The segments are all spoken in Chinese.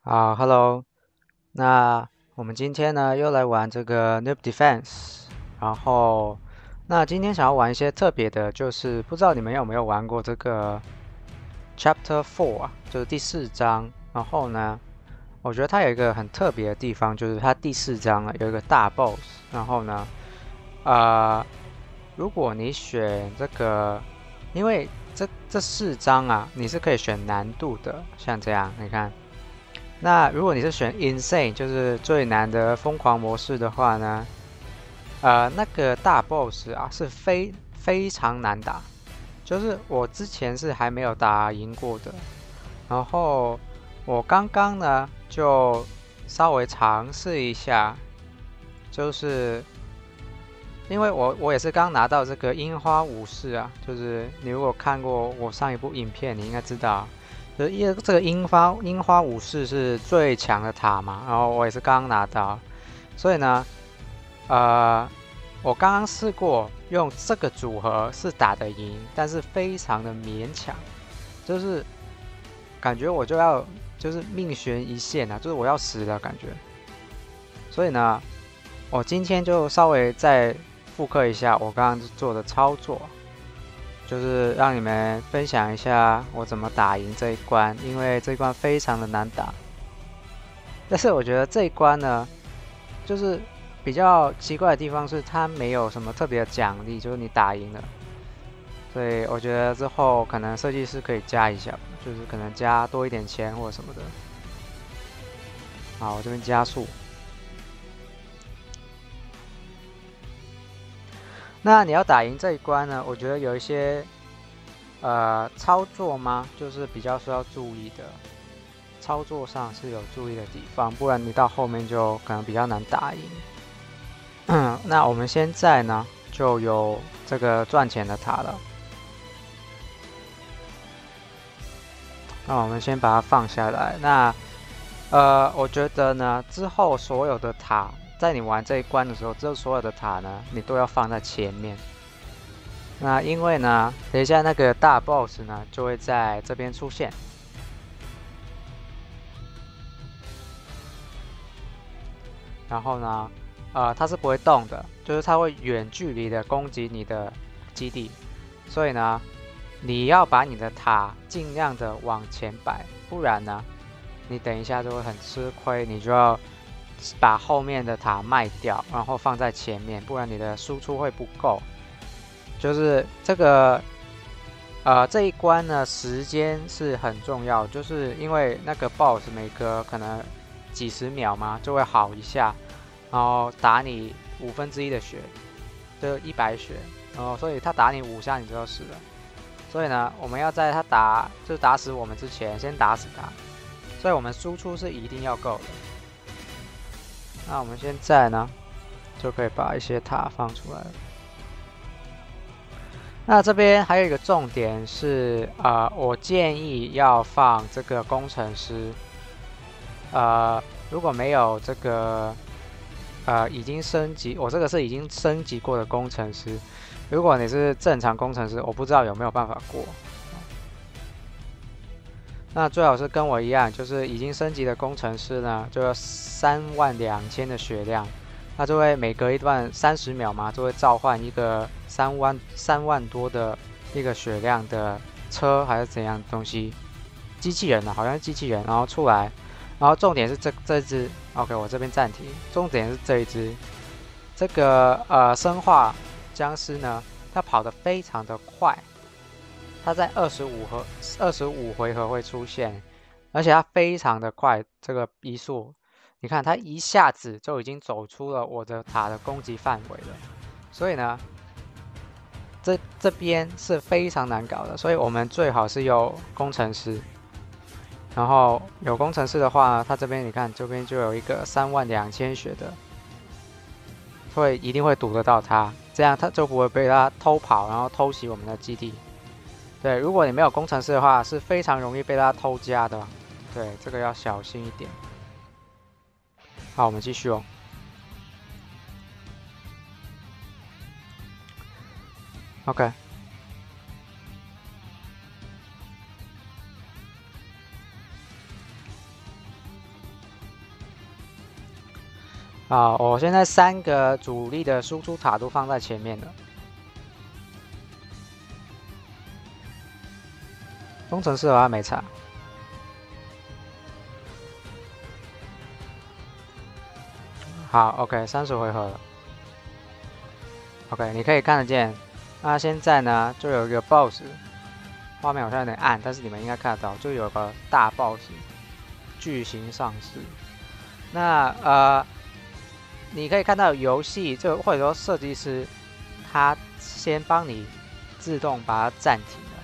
好，Hello，那我们今天呢又来玩这个 Noob Defense，然后那今天想要玩一些特别的，就是不知道你们有没有玩过这个 Chapter 4啊，就是第四章。然后呢，我觉得它有一个很特别的地方，就是它第四章啊有一个大 BOSS，然后呢，呃，如果你选这个，因为这四章啊，你是可以选难度的，像这样，你看。那如果你是选 Insane，就是最难的疯狂模式的话呢，那个大 boss 啊是非常难打，就是我之前是还没有打赢过的，然后我刚刚呢就稍微尝试一下，就是因为我也是刚拿到这个樱花武士啊，就是你如果看过我上一部影片，你应该知道，就是因为这个樱花武士是最强的塔嘛，然后我也是刚刚拿到，所以呢，呃，我刚刚试过用这个组合是打得赢，但是非常的勉强，就是感觉我就要就是命悬一线啊，就是我要死的感觉，所以呢，我今天就稍微再复刻一下我刚刚做的操作，就是让你们分享一下我怎么打赢这一关，因为这一关非常的难打。但是我觉得这一关呢，就是比较奇怪的地方是它没有什么特别的奖励，就是你打赢了。所以我觉得之后可能设计师可以加一下，就是可能加多一点钱或者什么的。好，我这边加速。那你要打赢这一关呢，我觉得有一些操作吗，就是比较需要注意的。操作上是有注意的地方，不然你到后面就可能比较难打赢。那我们现在呢就有这个赚钱的塔了，那我们先把它放下来。那我觉得呢之后所有的塔，在你玩这一关的时候，之后所有的塔呢，你都要放在前面。那因为呢，等一下那个大 boss 呢就会在这边出现，然后呢，它是不会动的，就是它会远距离的攻击你的基地，所以呢，你要把你的塔尽量的往前摆，不然呢，你等一下就会很吃亏，你就要把后面的塔卖掉，然后放在前面，不然你的输出会不够。就是这个，这一关呢，时间是很重要，就是因为那个 BOSS 每隔可能几十秒嘛，就会好一下，然后打你1/5的血，就100血，然后所以他打你5下你就要死了。所以呢，我们要在他打死我们之前，先打死他。所以我们输出是一定要够的。那我们现在呢，就可以把一些塔放出来了。那这边还有一个重点是，我建议要放这个工程师。如果没有这个，已经升级，我这个是已经升级过的工程师。如果你是正常工程师，我不知道有没有办法过。那最好是跟我一样，就是已经升级的工程师呢，就要32000的血量，它就会每隔一段30秒嘛，就会召唤一个3万多的一个血量的车还是怎样的东西，机器人呢、好像是机器人，然后出来，然后重点是这只，OK，我这边暂停，重点是这一只，这个生化僵尸呢，它跑得非常的快。它在25回合会出现，而且它非常的快，这个移速，你看它一下子就已经走出了我的塔的攻击范围了，所以呢，这边是非常难搞的，所以我们最好是有工程师，然后有工程师的话，它这边你看这边就有一个32000血的，一定会堵得到它，这样它就不会被它偷跑，然后偷袭我们的基地。对，如果你没有工程师的话，是非常容易被他偷家的。对，这个要小心一点。好，我们继续哦。OK，好，我现在3个主力的输出塔都放在前面了。工程师的话没差。好 ，OK， 30回合了。OK， 你可以看得见。那现在呢，就有一个 BOSS， 画面好像有点暗，但是你们应该看得到，就有个大 BOSS， 巨型上市。那你可以看到游戏就或者说设计师，他先帮你自动把它暂停了。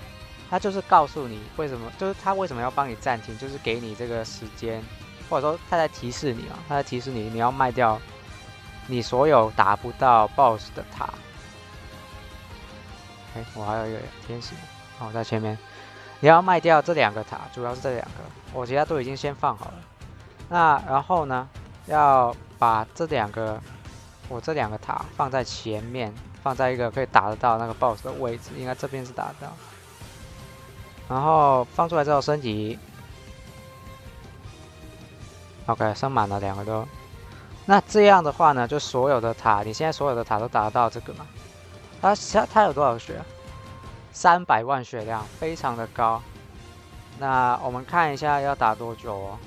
他就是告诉你为什么，就是他为什么要帮你暂停，就是给你这个时间，或者说他在提示你啊，他在提示你你要卖掉你所有打不到 BOSS 的塔。我还有一个天使，在前面。你要卖掉这2个塔，主要是这2个，我其他都已经先放好了。那然后呢，要把这2个，我这2个塔放在前面，放在一个可以打得到那个 BOSS 的位置，应该这边是打得到。然后放出来之后升级 ，OK， 升满了2个都。那这样的话呢，就所有的塔，你现在所有的塔都打得到这个嘛？它有多少血？300万血量，非常的高。那我们看一下要打多久哦。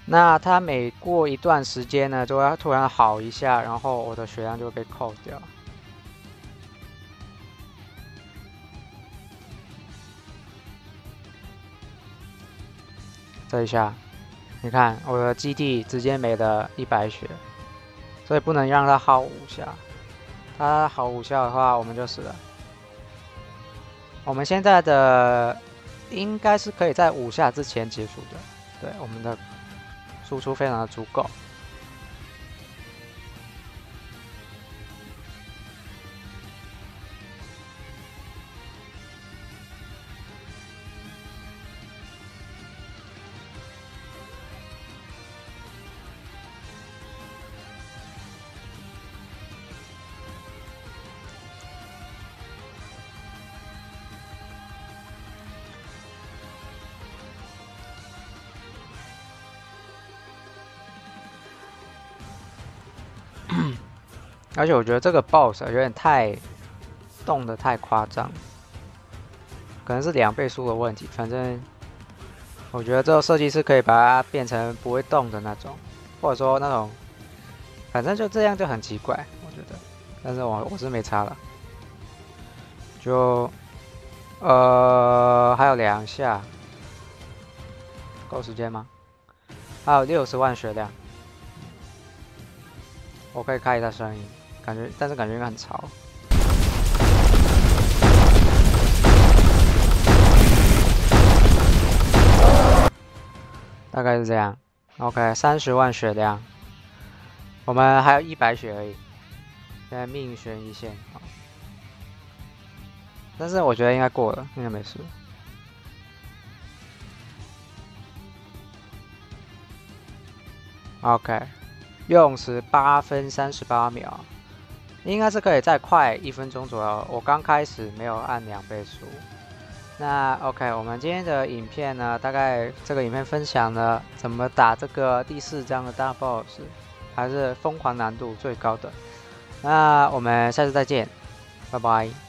那它每过一段时间呢，就会突然好一下，然后我的血量就会被扣掉。这一下，你看我的基地直接没了100血，所以不能让它耗5下。它耗5下的话，我们就死了。我们现在的应该是可以在5下之前结束的。对，我们的输出非常的足够。而且我觉得这个 BOSS 有点动得太夸张，可能是2倍速的问题。反正我觉得这个设计师可以把它变成不会动的那种，或者说那种，反正就这样就很奇怪，我觉得。但是我是没差了，就还有2下，够时间吗？还有60万血量，我可以开一下声音。但是感觉应该很吵。大概是这样。OK， 30万血量，我们还有100血而已。现在命悬一线，但是我觉得应该过了，应该没事。OK， 用时8分38秒。应该是可以再快1分钟左右。我刚开始没有按2倍速。那 OK， 我们今天的影片呢，大概这个影片分享了怎么打这个第4章的大 BOSS， 还是疯狂难度最高的。那我们下次再见，拜拜。